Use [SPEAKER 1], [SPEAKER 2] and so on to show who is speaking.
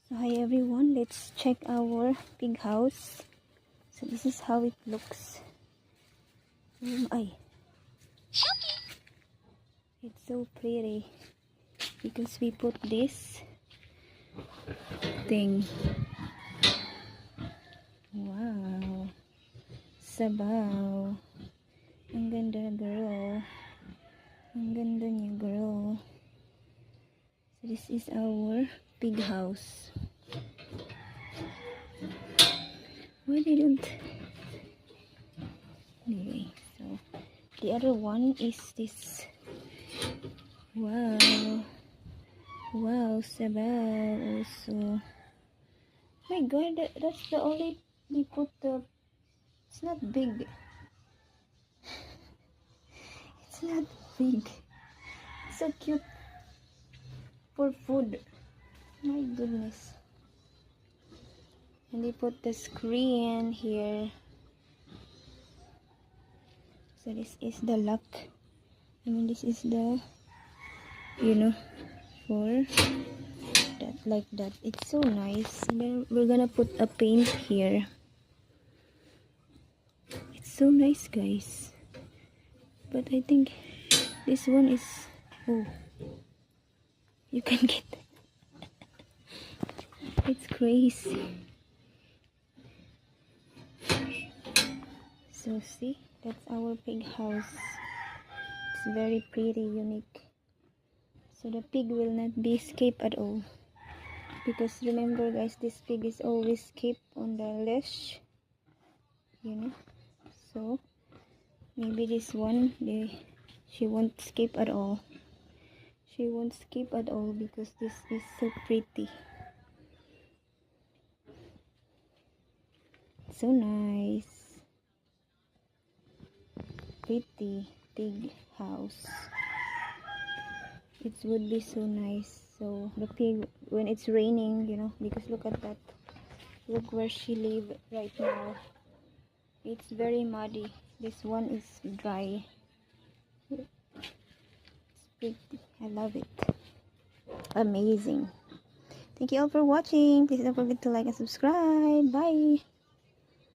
[SPEAKER 1] So hi everyone, let's check our pig house. So this is how it looks. It's so pretty because we put this thing. Wow, sabaw. Ang ganda, girl. Ang ganda niya, girl. So this is our pig house. Why they don't? Anyway, so the other one is this. Wow, wow, sabaw also. My God, that's the only we put the. It's not big. It's not big. It's so cute for food. My goodness. And they put the screen here. So this is the lock. I mean, this is the, for that, like that. It's so nice. And then we're gonna put a paint here. It's so nice, guys. But I think this one is, oh, you can get it. It's crazy. So see, that's our pig house. It's very pretty, unique. So the pig will not be escaped at all. Because remember guys, this pig is always escape on the leash. So maybe this one, she won't escape at all. She won't escape at all because this is so pretty. So nice. Pretty pig house. It would be so nice. So the pig, when it's raining, because look at that. Look where she live right now. It's very muddy. This one is dry. It's pretty. I love it. Amazing. Thank you all for watching. Please don't forget to like and subscribe. Bye.